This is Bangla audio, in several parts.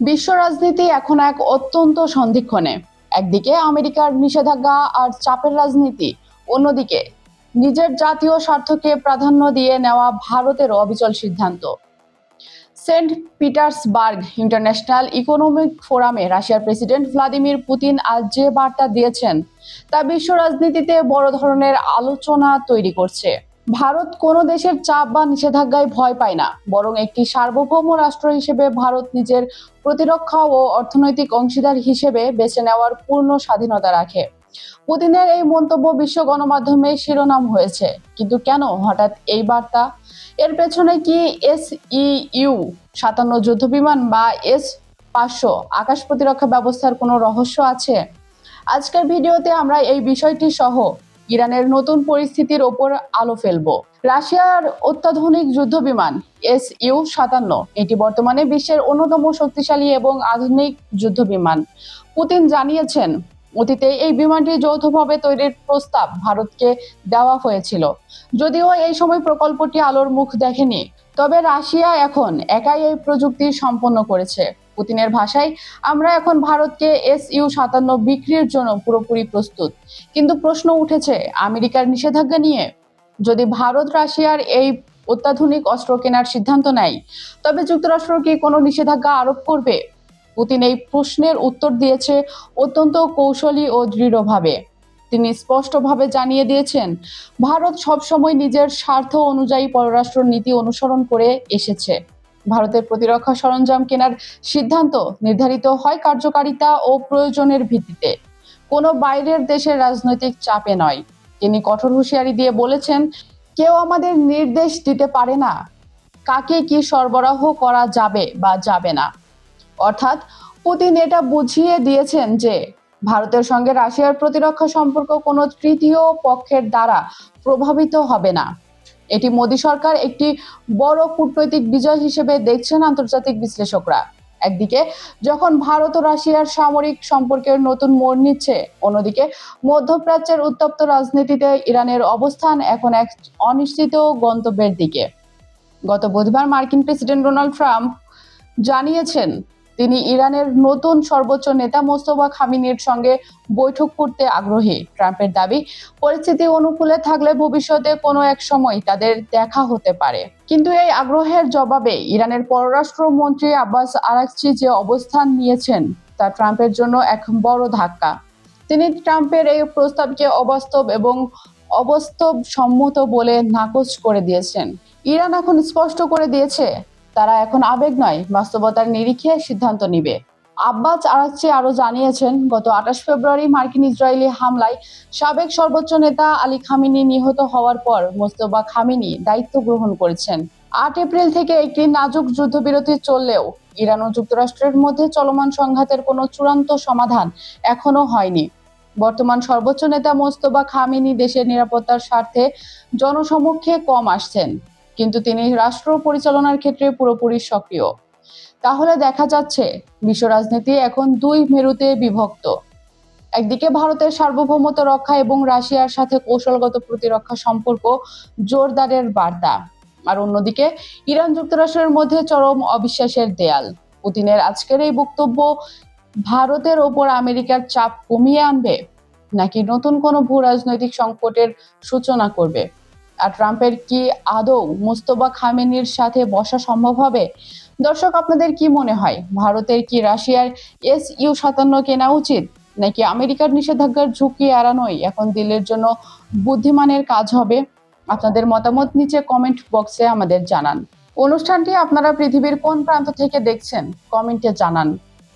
বিশ্ব রাজনীতি এখন এক অত্যন্ত সন্ধিক্ষণে। একদিকে আমেরিকার নিষেধাজ্ঞা আর চাপের রাজনীতি, অন্যদিকে নিজের জাতীয় স্বার্থকে প্রাধান্য দিয়ে নেওয়া ভারতের অবিচল সিদ্ধান্ত। সেন্ট পিটার্সবার্গ ইন্টারন্যাশনাল ইকোনমিক ফোরামে রাশিয়ার প্রেসিডেন্ট ভ্লাদিমির পুতিন আজ যে বার্তা দিয়েছেন তা বিশ্ব রাজনীতিতে বড় ধরনের আলোচনা তৈরি করছে। ভারত কোনো দেশের চাপ বা নিষেধাজ্ঞায় ভয় পায় না, বরং একটি সার্বভৌম রাষ্ট্র হিসেবে ভারত নিজের প্রতিরক্ষা ও অর্থনৈতিক অংশীদার হিসেবে বেছে নেওয়ার পূর্ণ স্বাধীনতা রাখে। পুতিনের এই মন্তব্য বিশ্ব গণমাধ্যমে শিরোনাম হয়েছে, কিন্তু কেন হঠাৎ এই বার্তা? এর পেছনে কি SEU-57 যুদ্ধবিমান বা S-500 আকাশ প্রতিরক্ষা ব্যবস্থার কোনো রহস্য আছে? আজকের ভিডিওতে আমরা এই বিষয়টি সহ ইরানের নতুন পরিস্থিতির ওপর আলো ফেলবো। রাশিয়ার অত্যাধুনিক যুদ্ধবিমান SU-57 এটি বর্তমানে বিশ্বের অন্যতম শক্তিশালী এবং আধুনিক যুদ্ধবিমান। পুতিন জানিয়েছেন, অতীতে এই বিমানটি যৌথভাবে তৈরির প্রস্তাব ভারতকে দেওয়া হয়েছিল, যদিও এই সময় প্রকল্পটি আলোর মুখ দেখেনি। তবে রাশিয়া এখন একাই এই প্রযুক্তি সম্পন্ন করেছে। পুতিনের ভাষায়, আমরা এখন ভারতকে SU-57 বিক্রির জন্য পুরোপুরি প্রস্তুত। কিন্তু প্রশ্ন উঠেছে আমেরিকার নিষেধাজ্ঞা নিয়ে। যদি ভারত রাশিয়ার এই অত্যাধুনিক অস্ত্র কেনার সিদ্ধান্ত নেয়, তবে যুক্তরাষ্ট্র কি কোনো নিষেধাজ্ঞা আরোপ করবে? পুতিন এই প্রশ্নের উত্তর দিয়েছে অত্যন্ত কৌশলী ও দৃঢ়ভাবে। তিনি স্পষ্টভাবে জানিয়ে দিয়েছেন, ভারত সবসময় নিজের স্বার্থ অনুযায়ী পররাষ্ট্র নীতি অনুসরণ করে এসেছে। ভারতের প্রতিরক্ষা সরঞ্জাম কেনার সিদ্ধান্ত নির্ধারিত হয় কার্যকারিতা ও প্রয়োজনের ভিত্তিতে, কোনো বাইরের দেশের রাজনৈতিক চাপে নয়। তিনি কঠোর হুঁশিয়ারি দিয়ে বলেছেন, কেউ আমাদের নির্দেশ দিতে পারে না কাকে কি সরবরাহ করা যাবে বা যাবে না। অর্থাৎ পুতিন এটা বুঝিয়ে দিয়েছেন যে ভারতের সঙ্গে রাশিয়ার প্রতিরক্ষা সম্পর্ক কোনো তৃতীয় পক্ষের দ্বারা প্রভাবিত হবে না। এটি মোদী সরকার একটি বড় কূটনৈতিক বিজয় হিসেবে দেখছেন আন্তর্জাতিক বিশ্লেষকরা। একদিকে যখন ভারত ও রাশিয়ার সামরিক সম্পর্কের নতুন মোড় নিচ্ছে, অন্যদিকে মধ্যপ্রাচ্যের উত্তপ্ত রাজনীতিতে ইরানের অবস্থান এখন এক অনিশ্চিত গন্তব্যের দিকে। গত বুধবার মার্কিন প্রেসিডেন্ট ডোনাল্ড ট্রাম্প জানিয়েছেন, তিনি ইরানের নতুন সর্বোচ্চ নেতা মোস্তফা খামেনির সঙ্গে বৈঠক করতে আগ্রহী। ট্রাম্পের দাবি, পরিস্থিতি অনুকূলে থাকলে ভবিষ্যতে কোনো এক সময় তাদের দেখা হতে পারে। কিন্তু এই আগ্রহের জবাবে ইরানের পররাষ্ট্রমন্ত্রী আব্বাস আরাকচি যে অবস্থান নিয়েছেন তা ট্রাম্পের জন্য এক বড় ধাক্কা। তিনি ট্রাম্পের এই প্রস্তাবকে অবাস্তব এবং অবাস্তবসম্মত বলে নাকচ করে দিয়েছেন। ইরান এখন স্পষ্ট করে দিয়েছে, তারা এখন আবেগ নয়, বাস্তবতার নিরিখে সিদ্ধান্ত নিবে। আব্বাস আরাকচি আরো জানিয়েছেন, গত 28 ফেব্রুয়ারি মার্কিন ইসরায়েলি হামলায় সাবেক সর্বোচ্চ নেতা আলী খামেনি নিহত হওয়ার পর মোস্তফা খামেনি দায়িত্ব গ্রহণ করেছেন। 8 এপ্রিল থেকে একটি নাজুক যুদ্ধবিরতি চললেও ইরান ও যুক্তরাষ্ট্রের মধ্যে চলমান সংঘাতের কোনো চূড়ান্ত সমাধান এখনো হয়নি। বর্তমান সর্বোচ্চ নেতা মোস্তফা খামেনি দেশের নিরাপত্তার স্বার্থে জনসমক্ষে কম আসছেন, কিন্তু তিনি রাষ্ট্র পরিচালনার ক্ষেত্রে পুরোপুরি সক্রিয়। তাহলে দেখা যাচ্ছে বিশ্ব রাজনীতি এখন দুই মেরুতে বিভক্ত। একদিকে ভারতের সার্বভৌমত্ব রক্ষা এবং রাশিয়ার সাথে কৌশলগত প্রতিরক্ষা সম্পর্ক জোরদারের বার্তা, আর অন্যদিকে ইরান যুক্তরাষ্ট্রের মধ্যে চরম অবিশ্বাসের দেয়াল। পুতিনের আজকের এই বক্তব্য ভারতের ওপর আমেরিকার চাপ কমিয়ে আনবে, নাকি নতুন কোনো ভূ রাজনৈতিক সংকটের সূচনা করবে? আর ট্রাম্পের কি আদৌ মোস্তফা খামেনির সাথে বসা সম্ভব হবে? দর্শক, আপনাদের কি মনে হয়, ভারতের কি রাশিয়ার SU-57 কেনা উচিত, নাকি আমেরিকার নিষেধাজ্ঞার ঝুঁকি এড়ানোই এখন দিল্লির জন্য বুদ্ধিমানের কাজ হবে? আপনাদের মতামত নিচে কমেন্ট বক্সে আমাদের জানান। অনুষ্ঠানটি আপনারা পৃথিবীর কোন প্রান্ত থেকে দেখছেন কমেন্টে জানান।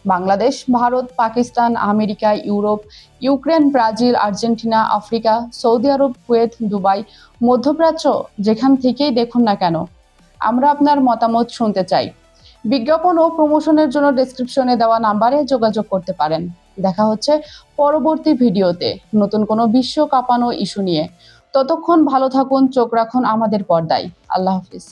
Bangladesh, Bharat, Pakistan, America, Europe, Ukraine, Brazil, Argentina, Africa, Saudi Arab, Kuwait, Dubai, মধ্যপ্রাচ্য, যেখান থেকেই দেখুন না কেন, আমরা আপনার মতামত শুনতে চাই। বিজ্ঞাপন ও প্রমোশনের জন্য ডেসক্রিপশনে দেওয়া নাম্বারে যোগাযোগ করতে পারেন। দেখা হচ্ছে পরবর্তী ভিডিওতে নতুন কোনো বিশ্ব কাঁপানো ইস্যু নিয়ে। ততক্ষণ ভালো থাকুন, চোখ রাখুন আমাদের পর্দায়। আল্লাহ হাফিজ।